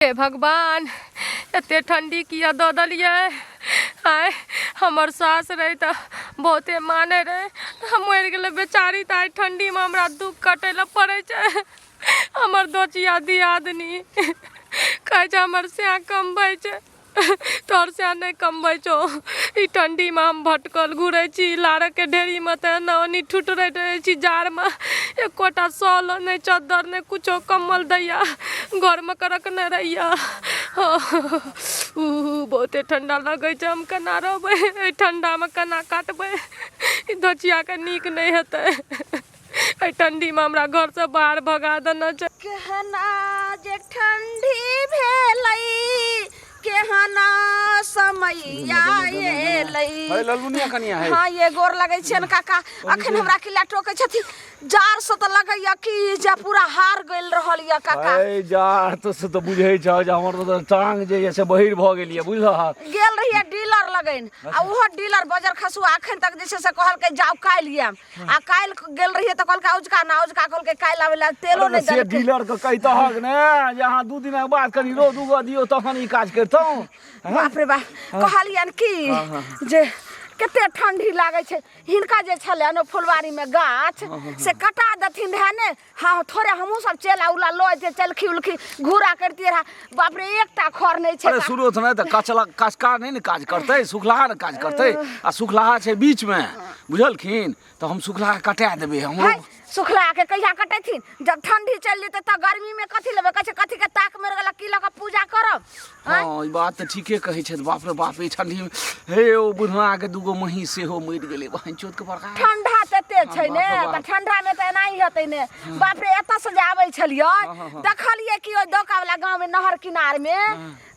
हे भगवान एते ठंडी किया दऽ देलिए आय हमर सास रही तो बहुते माने रहे हम मर गेले बेचारी त ठंडी में हमरा दुख कटे ला पड़े छै। हमर दोचिया दियादनी कहे छै हमर से कमबै छै तोर से नहीं कमबै छो। ई ठंडी में हम भटकल घूरे छी लार के ढेरी में तनी ठुटरैत रहे छी जार में एकोटा सॉल नहीं चद्दर नहीं कुछो कम्बल दैया घर में रखने रहिया। बहुते ठंडा लगे छै हम केना रहबै ठंडा में केना काटबै दोचिया के नीक नहीं हेतै ठंडी में हमरा घर से बाहर भगा देना छै। केहना जे ठंडी भेलै केहना समैया एलै ललमुनिया कनिया है। हां ये गोर लगै छै न काका अखन हमरा किला टोकै छथि जार से त लगैया कि जे पूरा हार गेल रहल या काका। ए जार तो से तो बुझै छ जे हमर तो टांग जे से बहिर भ गेल या बुझलह। गेल रहिए डीलर लगैन आ ओहो डीलर बजर खसुआ अखन तक जे से कहल के जाओ काल लियाम आ काल गेल रहिए त कहल के औजका ना औजका कहल के काल आवेला तेलो नहीं दल। से डीलर के कहितह ने जे अहाँ 2 दिन के बाद कनी रो दुगो दियो तखन ई काज करतौ। बाप रे बाप कहलियन की जे कते ठंडी लागे छै हिनका जे छले न फुलवारी में गाछ से कटा दथिन है ने। हाँ थोड़े हमहू सब चला उला लोते चलखी उलखी घूरा करती रहा बाप रे एकटा खर नहीं छै। अरे शुरू त नहीं त कचला कसका नहीं न काज करतै सुखलाहा न काज करतै आ सुखलाहा छै बीच में बुझलखिन त हम सुखलाहा कटा देबे हमरो सुखला के कहिया कटेथिन जब ठंडी चल जेते त गर्मी में कथि लेबे कहे कथि के ताक मेर गेला की लगा पूजा करब। हां ई बात त ठीके कहै छै बाप रे बाप ई ठंडी में हे ओ बुढ़वा के दुगो मही सेहो मरि गेलै बहन चोत के बड़का ठंडा तते छै ने त ठंडा में त एनाही हेतै ने बाप रे एत से जे आबै छलियै देखलिए कि ओ दोका वाला गांव में नहर किनार में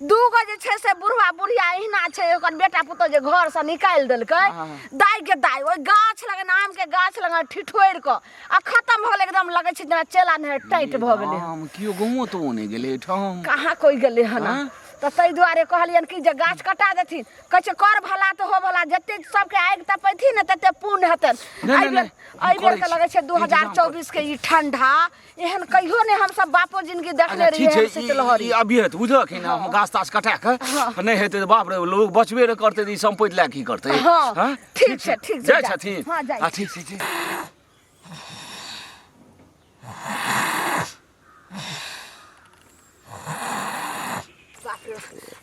दूगो जे छै से बुढ़वा बुढ़िया एहिना छै ओकर बेटा पुतो जे घर से निकाल देलकै दाई के दाई ओइ गाछ लगे आम के गाछ लगे ठिठोर क आ खत्म भ गेलै एकदम लगे छै जेना चेला ने टाइट भ गेलै। हम कियो गमो तो नहीं गेलै ठाम कहाँ कोई गेलै हना त तै दुआरे कहलियन कि जे गाछ कटा देथिन कहे छै कर भला तो हो भला जते सबके आग तपैथिन न तते पुण्य हेतन। आई बेर के लगे छै 2024 के ई ठंडा एहन कहियो ने हम सब बापो जिंदगी देखले रहिए शीतलहरी अभी हेत बुझलखिन हम गाछ ताछ कटा के नहीं हेते त बाप रे लोग बचबे रे करते ई संपत्ति ला की करते। हां ठीक छै ठीक जाय छथिन हां जाय ठीक छै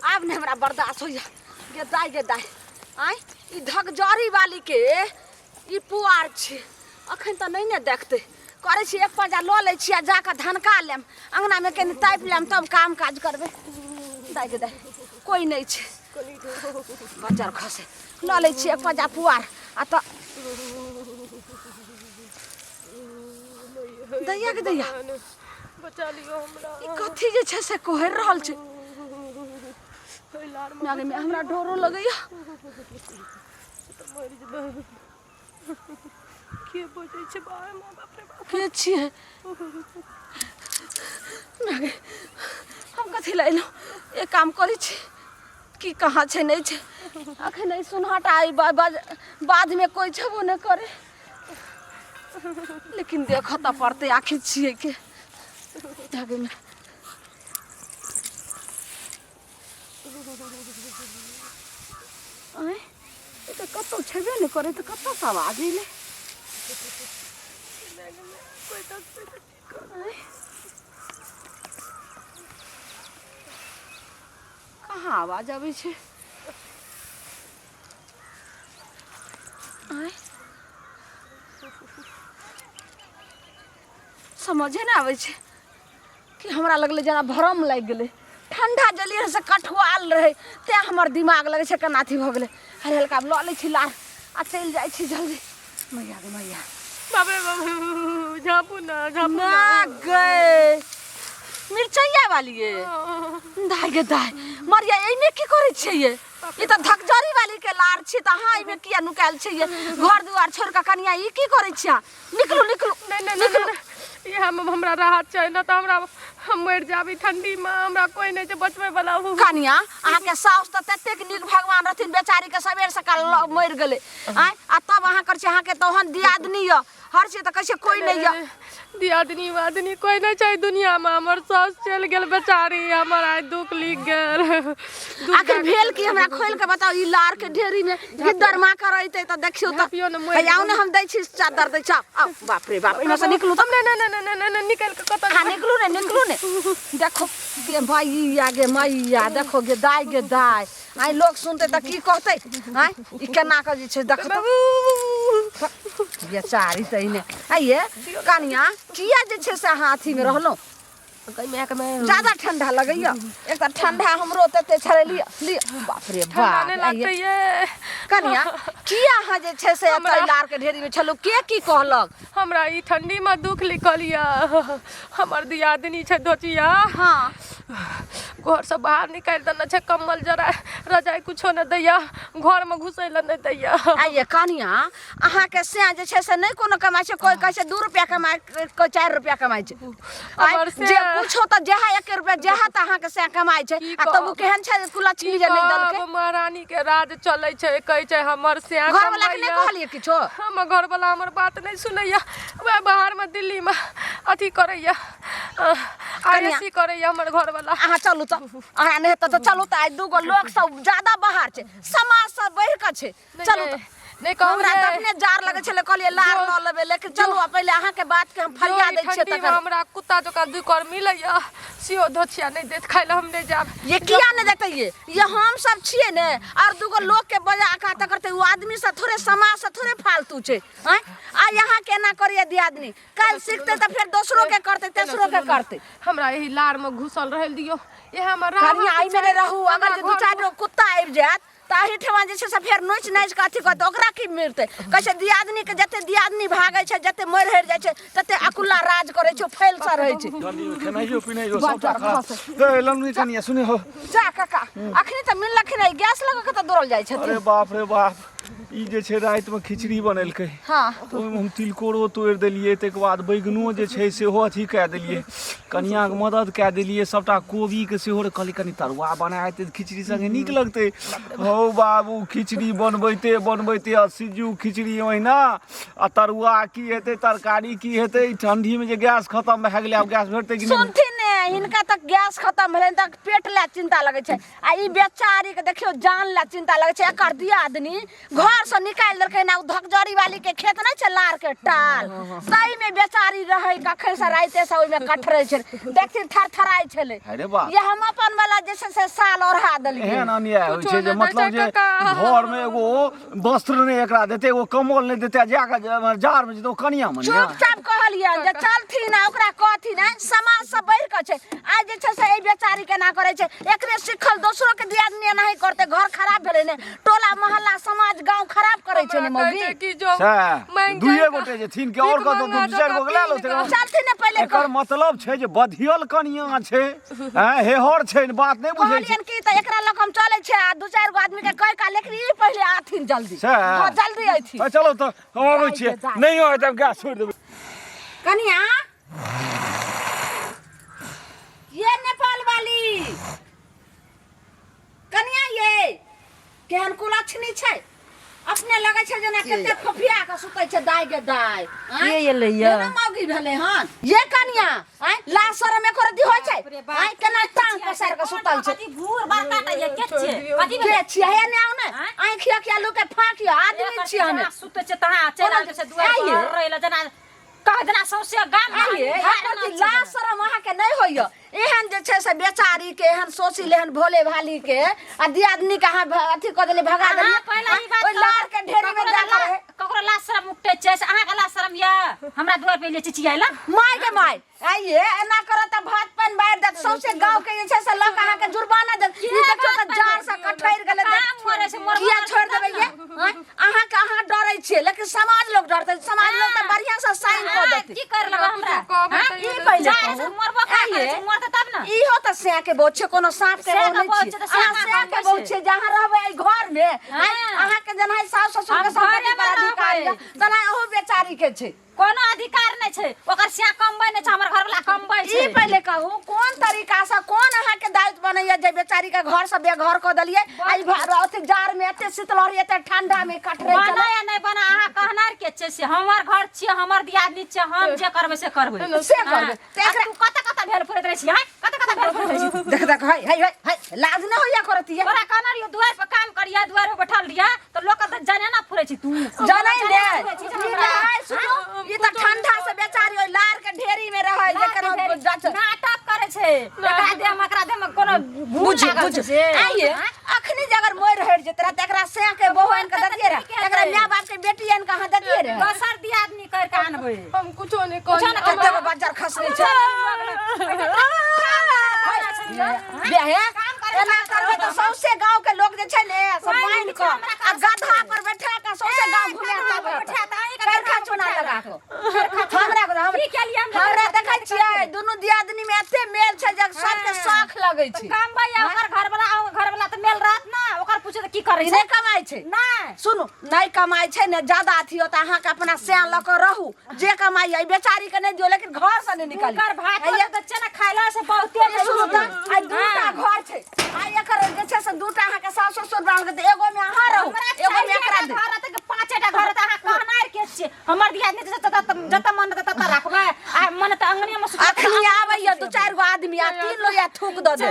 अब ने हमरा बर्दाश्त होइया गे दाई आय ई धकजरी वाली के ई पुआर छै अखन त नहीं ने देखते करे छी एक पंजा ल ले छी आ जाके धनका लेम अंगना में कनी ताप लेम तब काम काज करबे। दाई कोई नहीं छै बच्चा खसे ल ले छी एक पंजा पुआर आ त दैया के दैया बचा लियो हमरा ई कथि जे छै से कहर रहल छै नागे में हमरा डरो लगैया के बोझै छै बाहर मां बाप रे बाप के छिए नागे हम कथि लैलो एक काम करै छी की कहाँ छै नहीं छै अखन नहीं सुनहटा आई बाद में कोई छबो न करे लेकिन देख त पड़ते आखिर छिए के नागे में आय तो कतो छबे न करे तो कतो सब आ गेले कहाँ आवाज आवे छै आय समझे न आवे छै कि हमरा लगले जना भरम लाग गेले ठंडा जलियर से कठुआल रहे ते हमर दिमाग लगे छै केना थी भ गेले हरे हल्का ल ले छी लार आ चल जाय छी जल्दी मैया गे मैया बाप रे बाप झापू ना गए मिर्चैया वाली ये दाई गे दाई मरिया एमे की करे छै ये ई त धकजरी वाली के लार छी त हां एमे किया नुकाल छै ये घर दुआर छोड़ के कनिया ई की करे छिया निकलू निकलू नहीं ये हमरा राहत छै न त हमरा हम मर जाबी ठंडी में हमरा कोई नहीं छै बचबे वाला हूं कनिया अहाँ के साउस त ततेक नीक भगवान रहथिन बेचारी के सबेर सकाल मर गेले आय आ तब अहाँ कर छी अहाँ के तहन दियादनी य हर चीज त कैसे कोई नहीं य दियादनी वादनी कोई नहीं चाहिए दुनिया में। हमर सास चल गेल बेचारी, हमर आइ दुख लिख गेल। आखिर भेल की हमरा खोल के बताओ। ई लार के ढेरी में गिद्दर मा करैते त देखियो त आउ ने हम दै छी चादर दै छ। आ बाप रे बाप, इमे से निकलू त। नहीं निकल के कत निकलू ने देखो के भाई आगे मैया देखो गे दाई आई लोग सुनते त की कहते आई ई केना के जे छै देख त बेचारी तइने आइए कनिया किया जे छै से हाथी में रहलो ज्यादा ठंडा लगैया। एक त ठंडा हमरो तते छले लिया बाप रे बाप आइए कनिया किया हा जे छै से एतै लार के ढेरी में छलो के की कहलक। हमरा ई ठंडी में दुख लिखलिया। हमर दियादनी छै दोचिया। हां घर से बाहर निकाल देना छै, कम्बल जरा रजाई कुछो न दैया, घर में घुसै ल नहीं दैया। आइए कनिया अहाँ के से जे छै से नहीं कोनो कमाई छै, कोई कहै छै 2 रुपया कमाई, कोई 4 रुपया कमाई छै। हमर से जे पूछो त जेहा 1 रुपया जेहा त अहाँ के से कमाई छै। आ तब केहन छै कुलछनी जे नहीं दल के महारानी के राज चलै छै, कहै छै हमर से घर वाला के नहीं कहलिए किछो। हम घर वाला हमर बात नहीं सुनैया। वे बाहर में दिल्ली में अथी करैया, आईएससी करैया हमर घर वाला। अहाँ चलू त अहाँ नहीं त चलू त आई दूगो लोग सब ज्यादा बाहर छै, समाज सब बढ़ के छै। चलू त नहीं कहू हमरा त अपने जार लगे छले, कहलिए लार न लेबे, लेकिन चलू पहले अहाँ के बात के हम फरिया दै छियै त हमरा कुत्ता जका दुई कर मिलैया, सियो धोछिया नहीं देत खाइ ल। हम नहीं जाब। ये किया नहीं देखते ये हम सब छिए ने और दूगो लोग के बजा खाता करते वो आदमी से थोड़े समाज से थोड़े फालतू छे। हैं आ यहाँ केना करिए दियादनी, कल सीखते त फिर दूसरों के करते तेसरों के करते। हमरा यही लार में घुसल रहल दियो। ये हमर कनिया आई में रहू, अगर जे 2-4 कुत्ता आबि जात ताही ठमा जे छै से फेर नोच नाच के अथी करते, ओकरा की मिलते। कहै दियादनी के जते दियादनी भागे छै, जते मर हर जाय छै, तते अकुला राज करे छै, फैल सा रहे छै। खेनाइयो पिनाइयो सबटा खराब। ए लमनी कनिया सुने हो जा काका अखनी त मिललखिन है, गैस लगा के त दौड़ल जाय छथिन। अरे बाप रे बाप, ई जे छै रात में खिचड़ी बनेलकै। हां तो हम तिलकोरो तोड़ देलिए, तक बाद बैगनो जे छै सेहो अथी कए देलिए, कनिया के मदद कए देलिए, सबटा कोबी के सेहो कहली कनी तरुआ बनाए त खिचड़ी संगे नीक लगतै। हो बाबू खिचड़ी बनबैते आ सिज्जू खिचड़ी ओहिना आ तरुआ की हेतै, तरकारी की हेतै। ठंडी में जे गैस खत्म भए गेलै, आब गैस भेटतै कि नहीं। सुनथिन ने हिनका तक गैस खत्म भेलै त पेट ले चिंता लगे छै, आ ई बेचारी के देखियो जान ले चिंता लगे छै। एकर दियादनी घर से निकाल देलकै ना, धकजरी वाली के खेत नहीं छै लार के टाल, सही में बेचारी रहे कखन से राइते से ओइ में कठरै छै, देखथिन थरथराई छले। अरे वाह, ये हम अपन वाला जैसे से साल ओढ़ा देलिए। एहन अन्याय होइ छै जे मतलब जे घर में एगो वस्त्र नहीं एकरा देते, एगो कम्बल नहीं देते, जाके जार में जेतो कनिया मन चुपचाप कहलिए जे चलथिन आ ओकरा कहथिन समाज से बढ़ के छै। आज जे छै से ए बेचारी के ना करे छै, एकरे सिखल दोसरो के दियादनी नहीं करते, घर खराब भेले ने, टोला मोहल्ला समाज गांव खराब करे छै ने मौगी। दुइए गोटे जे थिन के और कतो 2-4 गो ले लो चलथिन ने पहले। एकर मतलब छै जे बधियल कनिया छै, हैं हेहर छै, बात नहीं बुझै छै। कहलियन की त एकरा लक हम चले छै आ 2-4 गो आदमी के कह का, लेकिन ई पहले आथिन जल्दी। हां जल्दी आइथिन। चलो तो हम आबै छियै, नहीं होय त गैस छोड़ देबै। कनिया ये नेपाल वाली कनिया ये केहन कुलछनी छै, अपने लगे छै जना कते फफिया के सुतै छै दाइ गे दाइ। ये लैया ना मौगी भेले हन ये कनिया आय ला शरम एकर दी होय छै। आय केना टांग पसार के सुतल छै, कथि भूर बात काटा ये के छै, कथि के छियै हे ने आउ ने आय खिया खिया लोग के फाकिया आदमी छियै हमें। सुतै छै तहा चला छै दुआर पर रहैला जना कह देना सौसे गाम में ला शरम अहाँ के नहीं होइयो। एहन जे छै से बेचारी के एहन सोची लेहन भोले भाली के आ दियादनी के अहाँ अथी क देले भगा देली। पहले ई बात ओइ लार के ढेरी में जा रहे ककरो ला शरम उठै छै, अहाँ के ला शरम या हमरा दुआर पे ले चिचियाइला माय के माय। आइए एना करो त भात पान बार दे सौसे गांव के जे छै से लोग अहाँ के जुर्माना दे। ई देखो त जार से कठैर गेले त मरे से मर किया छोड़ देबै ये। अहाँ के अहाँ डरै छियै, लेकिन समाज लोग डरतै, समाज लोग त बढ़िया से साइन क देतै। की कर लेबा हमरा ई पहिले मरबो करे छै, मरत तब ना। इहो त से के बोझ छै, कोनो सांप के बोझ छै। अहाँ से के बोझ छै जहां रहबै ए घर में। अहाँ के जना सास ससुर के संपत्ति पर अधिकार तना ओहो बेचारी के छै। कोनो अधिकार नहीं छै ओकर सिया कमबै नहीं छै हमर घर वाला कमबै छै ई पहले कहू कोन तरीका से कोन अहाँ के दायित्व बनैया जे बेचारी के घर से बेघर क देलिए आई ओते जार में एते शीतलहरी एते ठंडा में कटरे बना या नहीं बना अहाँ कहनार के छै से हमर घर छियै हमर दियादनी छियै हम जे करबै से करबै से करबै ते एकरा तू कत भेल फुरैत रहै छी कत भेल फुरैत रहै छी देख देख हाय हाय हाय लाज न होइया करती है तोरा कहना रियो दुआर पर काम करिया दुआर पर बैठल रिया तो लोग त जाने ना फुरै छी तू जानै ने सुनो ई त ठंडा से बेचारी ओइ लार के ढेरी में रहै जेकर नाटक करे छै एकरा दे मकरा दे में कोनो बुझ बुझ आइए अखनी जे अगर मोर हट जेतरा त एकरा से के बहन के दतिए रे एकरा माय बाप के बेटियन कहां दतिए रे दोसर दियादनी कर के आनबै हम कुछो नहीं कह कते को बाजार खसले छै बेहे एना करबे त सौसे गांव के लोग जे छै ने सब बांध क आ गधा पर बैठा के सौसे गांव घुमे बैठा करखा चुना लगा के हमरा देखै छियै दुनु दियादनी में एते मेल छै जे सबके शौक लगै छै काम भैया ओकर घर वाला त मेल रात ना ओकर पूछे त की करे छै नहीं कमाई छै नहीं सुनु नहीं कमाई छै ने ज्यादा अथी होता अहाँ के अपना से ल के रहू जे कमाई है बेचारी के नहीं दियो लेकिन घर से नहीं निकाली कर भात ये बच्चा ना खाइला से बहुते सुनु त आई दूटा घर छै आई एकर जे छै से दूटा अहाँ के सास ससुर बांध के एगो में अहाँ रहू एगो में एकरा दे घर त पांचटा घर त अहाँ कहनार के छियै हमर दियादनी जत मन तत रखबै आ मन त अंगनी में अखनी आबैया दू चार गो आदमी आ तीन लोया थूक द दे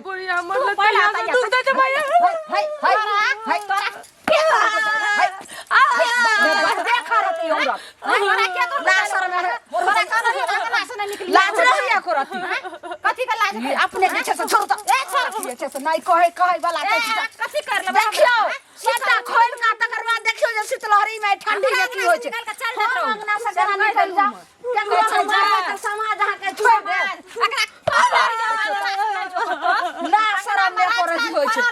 बुढ़िया मतलब दुख दे भैया हाय हाय हाय देखा रहती औरत हमरा के तो लाज शर्म है हमरा कहना अंगना से नहीं निकली लाज रहिया करती कथी का लाज अपने के छै से छोड़ त ए छोड़ छै से नहीं कहे वाला कथी कर लेबै देखियो सीता खोल का तकर बाद देखियो जे शीतलहरी में ठंडी में की होय छै निकल के चल देत रहू अंगना से केना निकल जा केकरो से जा समाज अहाँ के छोड़ दे ला शरम में पड़ै होय छै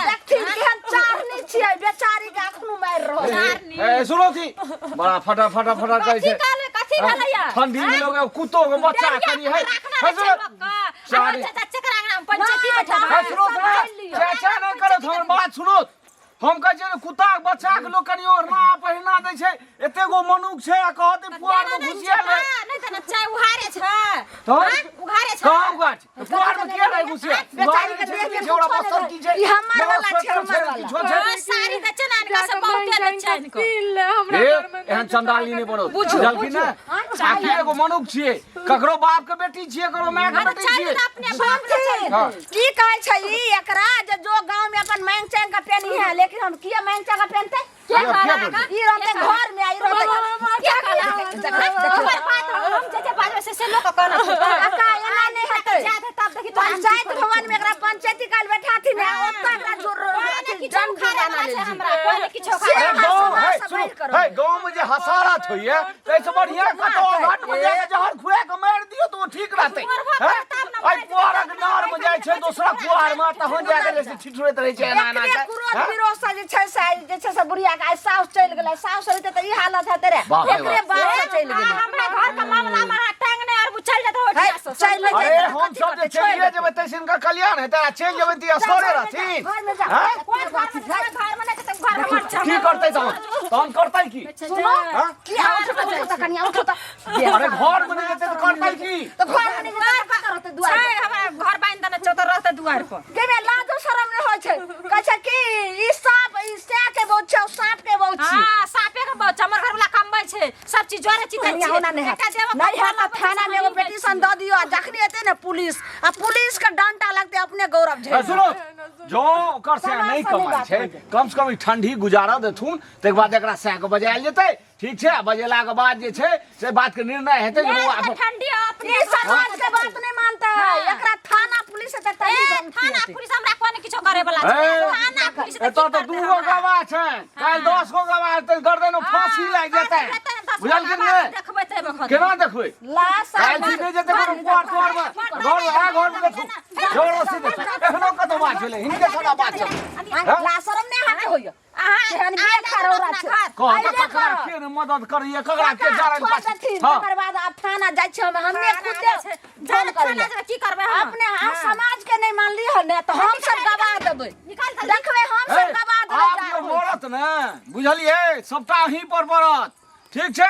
देखथिन केहन चारनी छियै बेचारी के अखनु मार रहल ए सुनो थी बड़ा फटा कहै छै कथी भेलैया ठंडी में लोग कुत्तो के बच्चा कनी है चाचा चकरा अंगना में पंचायती बैठा सुनो चाचा नहीं करो हमर बात सुनो हम कहै छै कुत्ता के बच्चा के लोग कनी ओढ़ना पहिना दै छै एते गो मनुख छै आ कहते पुआर में घुसिया ले नहीं त चाय उहारे छै तो उहारे छै कहां गाछ पुआर में के रह घुसिया बेचारी के देख के जोड़ा बस्तर की छै ई हमर वाला छै हमर वाला सारी के चनान का सब बहुते बच्चन को हमरा घर में एहन चंडाली नहीं पड़ो जल्दी ना आखिर एगो मनुख छियै ककरो बाप के बेटी छियै ककरो माय के बेटी छियै अपने बाप के छै की कहै छै ई एकरा जे जो गांव में अपन मांग चांग का पेनी है लेकिन हम किया मांग चांग का पहनते क्या करा ई रहते घर में आई रहते क्या करा हमर बात हम जे बाजो से लोग कहना का एना नहीं हते जाते तब देखि पंचायत भवन में एकरा पंचायती काल बैठाथी ने ओत्ता एकरा जोर जन खाना ले हमरा कोई किछो है गांव में जे हसारत होइए तैसे बढ़िया कतो घाट में जाके जहर खुआ के मार दियो तो ठीक रहते आई पुआरक नार में जाय छै दूसरा पुआर में तहन जाके जैसे छिटुरैत रहै छै एना एना के विरोध से जे छै से बुढ़िया के आई साउस चल गेलै साउस रहते त ई हालत हेते रे एकरे बाप से चल गेलै हमरा घर का मामला में टांग ने और चल जात हो चल अरे हम सब जे चलिए जेबै तैसे इनका कल्याण हेतै आ चल जेबै त असरे रहथिन घर में जा घर में नहीं त घर में की करतै तहन करतै की सुनो की उठ त कनिया उठ त अरे घर में नहीं जेतै त करतै की तो घर में नहीं जा का करते दुआर छै हमरा घर बाइन देना चौतर रहते दुआर पर के में लाजो शरम नहीं होय छै कहै छै कि ई सांप ई से के बहुत छै सांप के बहुत छै हां सापे के बहुत हमर घर वाला कमबै छै सब चीज जोरे चिते नहीं होना नहीं है तो थाना में एगो पेटिशन द दियो आ जखनी एते ने पुलिस आ पुलिस के डंटा लगते अपने गौरव झे सुनो जो ओकर से नहीं कमाई छै कम से कम ई ठंडी गुजारा देथुन तक बाद एकरा से के बजायल जेतै ठीक छै बजेला के बाद जे छै से बात के निर्णय हेतै जे ठंडी अपने समाज के बात नहीं मानता है एकरा थाना पुलिस से थाना पुलिस हमरा कोन किछो करे वाला छै थाना पुलिस एतो तो दूगो गवाह छै काल 10 गो गवाह त गर्दन फांसी लाग जेतै बुझल कि नहीं देखबै तै बखत केना देखबै लाश काल छी नहीं जेतै कोनो क्वार्टर में घर में देखू जोरो सीधे एखनो कतो बात भेलै हिनके सदा बात छै लाश शरम नहीं हाथे होय केहन बिया खरौरा छै कह त ककरा के ने मदद करिए ककरा के जारन पाछ तकर बाद अब थाना जाय छै हमे खुद जान थाना से की करबै हम अपने समाज के नहीं मानली हो ने तो हम सब गवाह देबै देखबै हम सब गवाह देबै आप मरत ने बुझलिए सबटा ही पर पड़त ठीक छै।